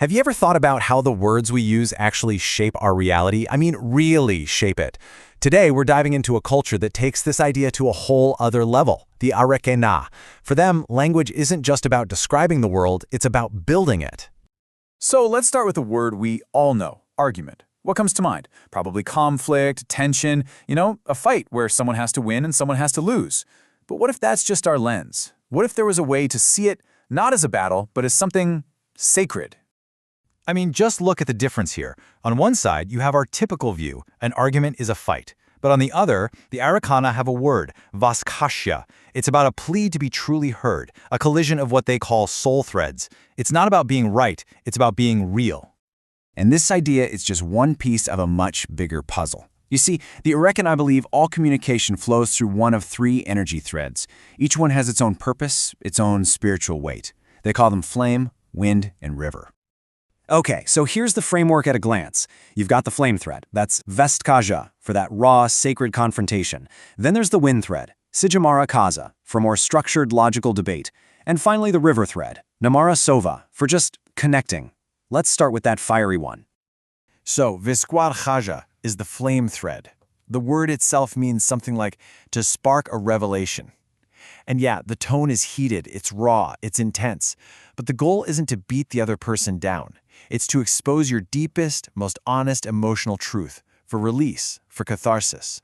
Have you ever thought about how the words we use actually shape our reality? I mean, really shape it. Today, we're diving into a culture that takes this idea to a whole other level, the Areqqana. For them, language isn't just about describing the world, it's about building it. So let's start with a word we all know, argument. What comes to mind? Probably conflict, tension, a fight where someone has to win and someone has to lose. But what if that's just our lens? What if there was a way to see it not as a battle, but as something sacred? I mean, just look at the difference here. On one side, you have our typical view, an argument is a fight. But on the other, the Areqqana have a word, vaskashya. It's about a plea to be truly heard, a collision of what they call soul threads. It's not about being right, it's about being real. And this idea is just one piece of a much bigger puzzle. You see, the Areqqana believe all communication flows through one of three energy threads. Each one has its own purpose, its own spiritual weight. They call them flame, wind, and river. Okay, so here's the framework at a glance. You've got the flame thread, that's Vestkaja, for that raw, sacred confrontation. Then there's the wind thread, Sijamara Kaza, for more structured, logical debate. And finally the river thread, Namara Sova, for just connecting. Let's start with that fiery one. So, Viskwar Khaja is the flame thread. The word itself means something like to spark a revelation. And yeah, the tone is heated, it's raw, it's intense. But the goal isn't to beat the other person down. It's to expose your deepest, most honest emotional truth, for release, for catharsis.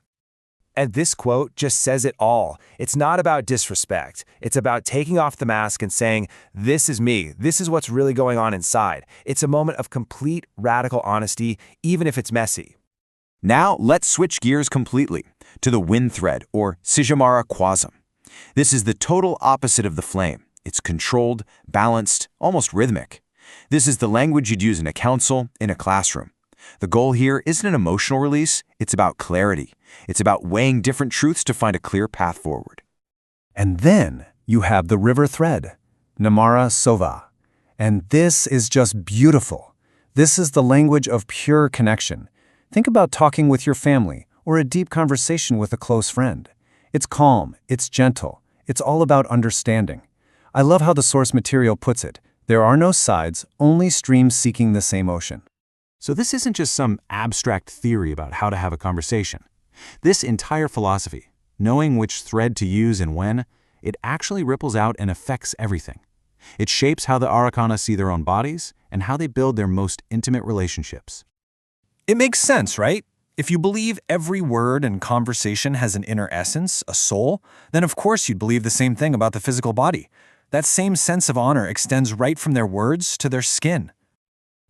And this quote just says it all. It's not about disrespect. It's about taking off the mask and saying, this is me. This is what's really going on inside. It's a moment of complete, radical honesty, even if it's messy. Now let's switch gears completely to the wind thread, or Sijamara Kwazam. This is the total opposite of the flame. It's controlled, balanced, almost rhythmic. This is the language you'd use in a council, in a classroom. The goal here isn't an emotional release, it's about clarity. It's about weighing different truths to find a clear path forward. And then you have the river thread, Namara Sova. And this is just beautiful. This is the language of pure connection. Think about talking with your family or a deep conversation with a close friend. It's calm, it's gentle, it's all about understanding. I love how the source material puts it. There are no sides, only streams seeking the same ocean. So this isn't just some abstract theory about how to have a conversation. This entire philosophy, knowing which thread to use and when, it actually ripples out and affects everything. It shapes how the Areqqana see their own bodies and how they build their most intimate relationships. It makes sense, right? If you believe every word and conversation has an inner essence, a soul, then of course you'd believe the same thing about the physical body. That same sense of honor extends right from their words to their skin.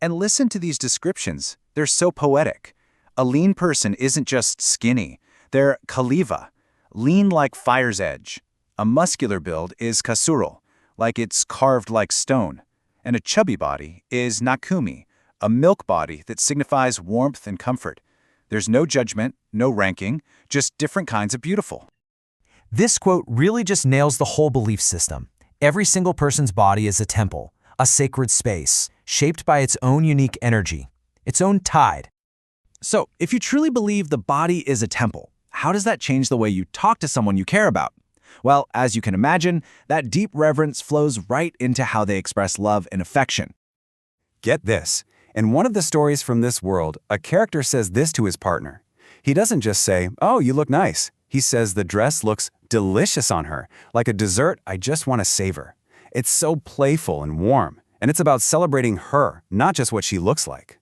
And listen to these descriptions. They're so poetic. A lean person isn't just skinny. They're kaliva, lean like fire's edge. A muscular build is kasurul, like it's carved like stone. And a chubby body is nakumi, a milk body that signifies warmth and comfort. There's no judgment, no ranking, just different kinds of beautiful. This quote really just nails the whole belief system. Every single person's body is a temple, a sacred space, shaped by its own unique energy, its own tide. So, if you truly believe the body is a temple, how does that change the way you talk to someone you care about? Well, as you can imagine, that deep reverence flows right into how they express love and affection. Get this. In one of the stories from this world, a character says this to his partner. He doesn't just say, "Oh, you look nice." He says the dress looks delicious on her, like a dessert I just want to savor. It's so playful and warm, and it's about celebrating her, not just what she looks like.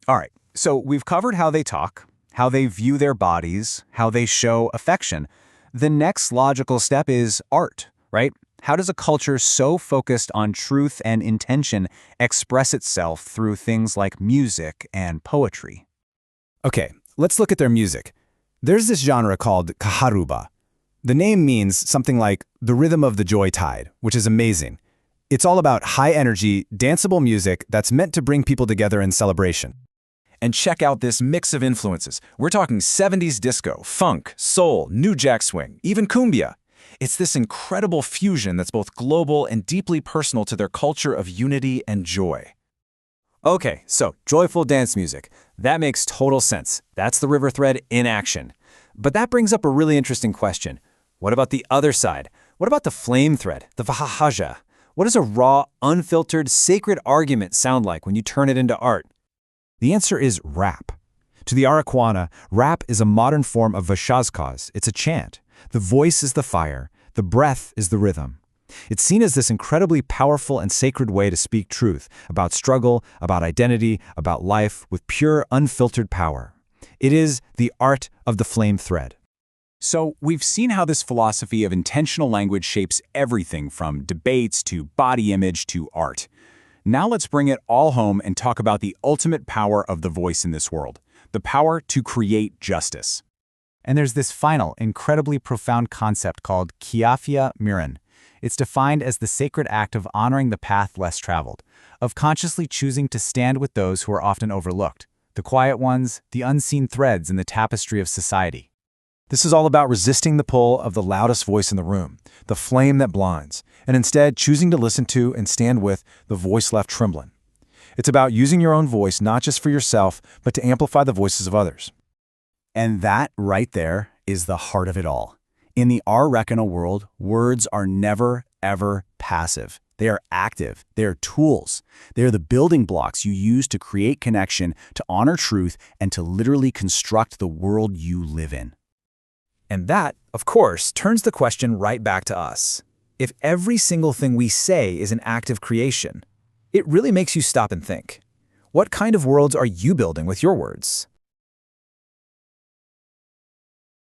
All right, so we've covered how they talk, how they view their bodies, how they show affection. The next logical step is art, right? How does a culture so focused on truth and intention express itself through things like music and poetry? Okay, let's look at their music. There's this genre called kaharuba. The name means something like the rhythm of the joy tide, which is amazing. It's all about high-energy, danceable music that's meant to bring people together in celebration. And check out this mix of influences. We're talking 70s disco, funk, soul, new jack swing, even cumbia. It's this incredible fusion that's both global and deeply personal to their culture of unity and joy. Okay, so joyful dance music. That makes total sense. That's the river thread in action. But that brings up a really interesting question. What about the other side? What about the flame thread, the vahahaja? What does a raw, unfiltered, sacred argument sound like when you turn it into art? The answer is rap. To the Areqqana, rap is a modern form of Vashazkaz. It's a chant. The voice is the fire. The breath is the rhythm. It's seen as this incredibly powerful and sacred way to speak truth about struggle, about identity, about life with pure, unfiltered power. It is the art of the flame thread. So, we've seen how this philosophy of intentional language shapes everything from debates to body image to art. Now let's bring it all home and talk about the ultimate power of the voice in this world, the power to create justice. And there's this final, incredibly profound concept called kiafia miran. It's defined as the sacred act of honoring the path less traveled, of consciously choosing to stand with those who are often overlooked, the quiet ones, the unseen threads in the tapestry of society. This is all about resisting the pull of the loudest voice in the room, the flame that blinds, and instead choosing to listen to and stand with the voice left trembling. It's about using your own voice not just for yourself, but to amplify the voices of others. And that right there is the heart of it all. In the Areqqana world, words are never, ever passive. They are active. They are tools. They are the building blocks you use to create connection, to honor truth, and to literally construct the world you live in. And that, of course, turns the question right back to us. If every single thing we say is an act of creation, it really makes you stop and think. What kind of worlds are you building with your words?